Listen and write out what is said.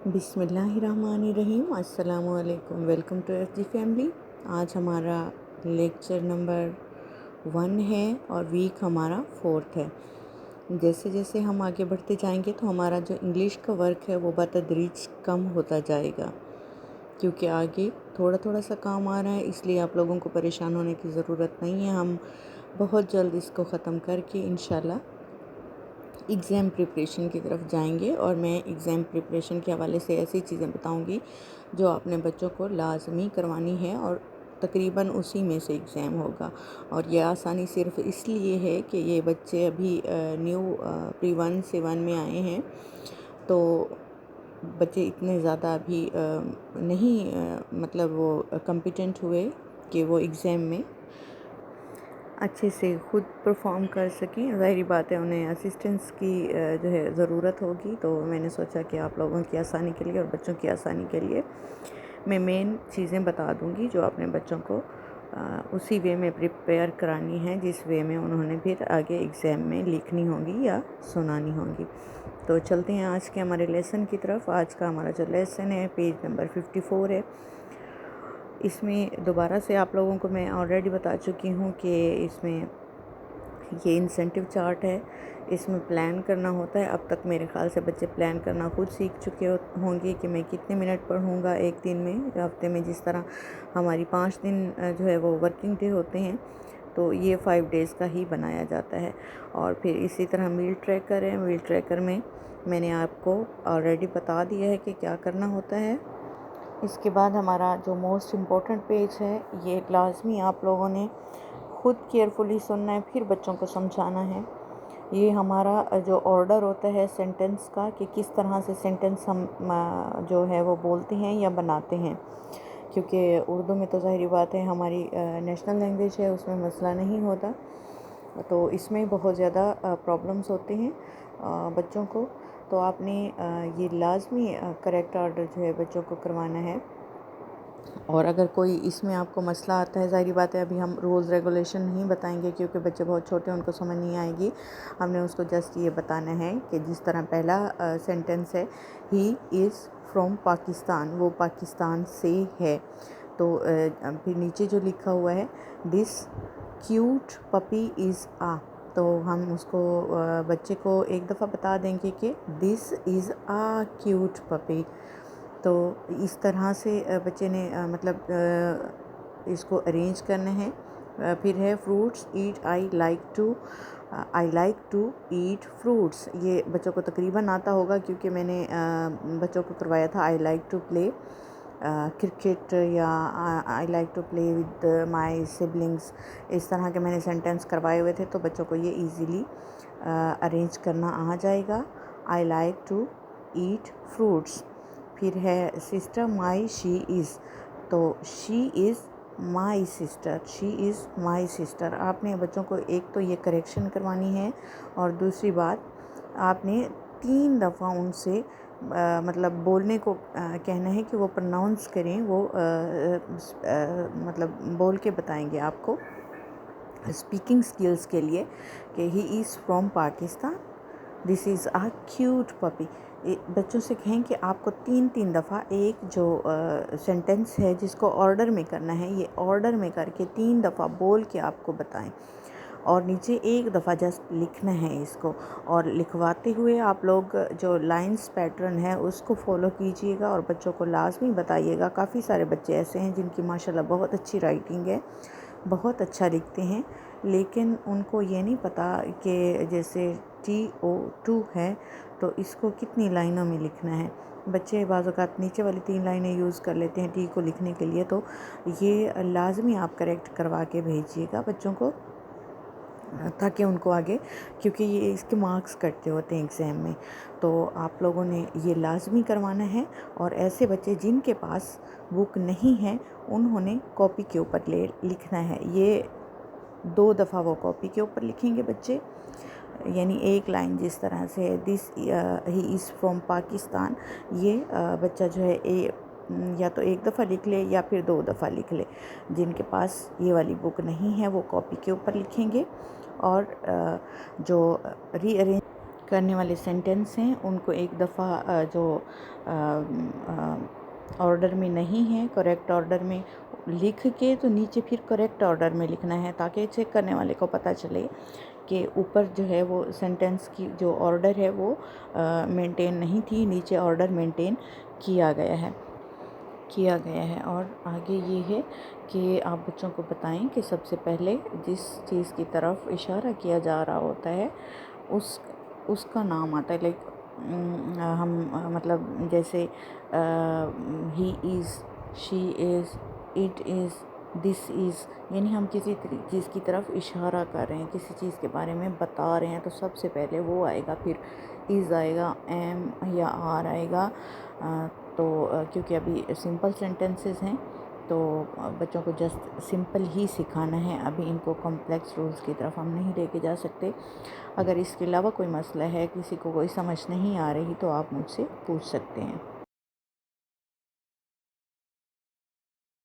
بسم اللہ الرحمن الرحیم۔ السلام علیکم، welcome to F G family. آج ہمارا لیکچر نمبر 1 ہے اور ویک ہمارا 4 ہے۔ جیسے جیسے ہم آگے بڑھتے جائیں گے تو ہمارا جو انگلش کا ورک ہے وہ بتدریج کم ہوتا جائے گا، کیونکہ آگے تھوڑا تھوڑا سا کام آ رہا ہے، اس لیے آپ لوگوں کو پریشان ہونے کی ضرورت نہیں ہے۔ ہم بہت جلد اس کو ختم کر کے انشاءاللہ ایگزام پریپریشن کی طرف جائیں گے، اور میں ایگزام پریپریشن کے حوالے سے ایسی چیزیں بتاؤں گی جو اپنے بچوں کو لازمی کروانی ہے، اور تقریباً اسی میں سے ایگزام ہوگا۔ اور یہ آسانی صرف اس لیے ہے کہ یہ بچے ابھی نیو پری 1 سے 1 میں آئے ہیں، تو بچے اتنے زیادہ ابھی نہیں مطلب وہ کمپیٹنٹ ہوئے کہ وہ ایگزام میں اچھے سے خود پرفارم کر سکیں۔ ظاہری بات ہے انہیں اسسٹنس کی جو ہے ضرورت ہوگی، تو میں نے سوچا کہ آپ لوگوں کی آسانی کے لیے اور بچوں کی آسانی کے لیے میں مین چیزیں بتا دوں گی جو اپنے بچوں کو اسی وے میں پریپیئر کرانی ہے جس وے میں انہوں نے پھر آگے ایگزام میں لکھنی ہوں گی یا سنانی ہوں گی۔ تو چلتے ہیں آج کے ہمارے لیسن کی طرف۔ آج کا ہمارا جو لیسن ہے پیج نمبر 54 ہے۔ اس میں دوبارہ سے آپ لوگوں کو میں آلریڈی بتا چکی ہوں کہ اس میں یہ انسینٹیو چارٹ ہے، اس میں پلان کرنا ہوتا ہے۔ اب تک میرے خیال سے بچے پلان کرنا خود سیکھ چکے ہوں گے کہ میں کتنے منٹ پڑھوں گا ایک دن میں، ہفتے میں جس طرح ہماری 5 دن جو ہے وہ ورکنگ ڈے ہوتے ہیں، تو یہ 5 ڈیز کا ہی بنایا جاتا ہے۔ اور پھر اسی طرح میل ٹریکر ہے، میل ٹریکر میں نے آپ کو آلریڈی بتا دیا ہے کہ کیا کرنا ہوتا ہے۔ اس کے بعد ہمارا جو موسٹ امپورٹنٹ پیج ہے، یہ لازمی آپ لوگوں نے خود کیئرفلی سننا ہے، پھر بچوں کو سمجھانا ہے۔ یہ ہمارا جو آرڈر ہوتا ہے سینٹنس کا، کہ کس طرح سے سینٹنس ہم جو ہے وہ بولتے ہیں یا بناتے ہیں، کیونکہ اردو میں تو ظاہری بات ہے ہماری نیشنل لینگویج ہے، اس میں مسئلہ نہیں ہوتا، تو اس میں بہت زیادہ پرابلمس ہوتے ہیں بچوں کو۔ تو آپ نے یہ لازمی کریکٹ آرڈر جو ہے بچوں کو کروانا ہے۔ اور اگر کوئی اس میں آپ کو مسئلہ آتا ہے، ظاہری بات ہے ابھی ہم رولز ریگولیشن نہیں بتائیں گے کیونکہ بچے بہت چھوٹے ہیں، ان کو سمجھ نہیں آئے گی۔ ہم نے اس کو جسٹ یہ بتانا ہے کہ جس طرح پہلا سینٹنس ہے، ہی از فرام پاکستان، وہ پاکستان سے ہے، تو پھر نیچے جو لکھا ہوا ہے دس کیوٹ پپی از آ، تو ہم اس کو بچے کو ایک دفعہ بتا دیں گے کہ دس از آ کیوٹ پپی، تو اس طرح سے بچے نے مطلب اس کو ارینج کرنا ہے۔ پھر ہے fruits eat I like to eat fruits, یہ بچوں کو تقریباً آتا ہوگا کیونکہ میں نے بچوں کو کروایا تھا I like to play cricket, یا I like to play with my siblings, اس طرح کے میں نے سینٹینس کروائے ہوئے تھے، تو بچوں کو یہ ایزیلی ارینج کرنا آ جائے گا۔ I like to eat fruits. پھر ہے سسٹر مائی شی از، تو شی از my sister, she is my sister. آپ نے بچوں کو ایک تو یہ کریکشن کروانی ہے، اور دوسری بات آپ نے 3 دفعہ ان سے مطلب بولنے کو کہنا ہے کہ وہ پرناؤنس کریں، وہ مطلب بول کے بتائیں گے آپ کو اسپیکنگ سکلز کے لیے کہ he is from Pakistan, this is a cute puppy. بچوں سے کہیں کہ آپ کو 3 دفعہ ایک جو سینٹنس ہے جس کو آرڈر میں کرنا ہے، یہ آرڈر میں کر کے 3 دفعہ بول کے آپ کو بتائیں، اور نیچے 1 دفعہ جسٹ لکھنا ہے اس کو، اور لکھواتے ہوئے آپ لوگ جو لائنز پیٹرن ہے اس کو فالو کیجئے گا، اور بچوں کو لازمی بتائیے گا۔ کافی سارے بچے ایسے ہیں جن کی ماشاءاللہ بہت اچھی رائٹنگ ہے، بہت اچھا لکھتے ہیں، لیکن ان کو یہ نہیں پتہ کہ جیسے TO2 ہے تو اس کو کتنی لائنوں میں لکھنا ہے۔ بچے بعض اوقات نیچے والی 3 لائنیں یوز کر لیتے ہیں ٹی کو لکھنے کے لیے، تو یہ لازمی آپ کریکٹ کروا کے بھیجیے گا بچوں کو، تاکہ ان کو آگے، کیونکہ یہ اس کے مارکس کٹتے ہوتے ہیں ایگزام میں، تو آپ لوگوں نے یہ لازمی کروانا ہے۔ اور ایسے بچے جن کے پاس بک نہیں ہے انہوں نے کاپی کے اوپر لکھنا ہے، یہ 2 دفعہ وہ کاپی کے اوپر لکھیں گے بچے، یعنی ایک لائن جس طرح سے دس ہی از فرام پاکستان، یہ بچہ جو ہے یا تو 1 دفعہ لکھ لے یا پھر 2 دفعہ لکھ لے۔ جن کے پاس یہ والی بک نہیں ہے وہ کاپی کے اوپر لکھیں گے، اور جو ری ارینج کرنے والے سینٹنس ہیں ان کو ایک دفعہ جو آرڈر میں نہیں ہے کریکٹ آرڈر میں لکھ کے تو نیچے پھر کریکٹ آرڈر میں لکھنا ہے، تاکہ چیک کرنے والے کو پتہ چلے کہ اوپر جو ہے وہ سینٹنس کی جو آرڈر ہے وہ مینٹین نہیں تھی، نیچے آرڈر مینٹین کیا گیا ہے۔ اور آگے یہ ہے کہ آپ بچوں کو بتائیں کہ سب سے پہلے جس چیز کی طرف اشارہ کیا جا رہا ہوتا ہے اس کا نام آتا ہے، لائک ہم مطلب جیسے ہی از، شی از، اٹ از، دس از، یعنی ہم کسی چیز کی طرف اشارہ کر رہے ہیں، کسی چیز کے بارے میں بتا رہے ہیں، تو سب سے پہلے وہ آئے گا، پھر از آئے گا، ایم یا آر آئے گا۔ تو کیونکہ ابھی سمپل سینٹنسز ہیں تو بچوں کو جسٹ سمپل ہی سکھانا ہے، ابھی ان کو کمپلیکس رولز کی طرف ہم نہیں لے کے جا سکتے۔ اگر اس کے علاوہ کوئی مسئلہ ہے، کسی کو کوئی سمجھ نہیں آ رہی، تو آپ مجھ سے پوچھ سکتے ہیں۔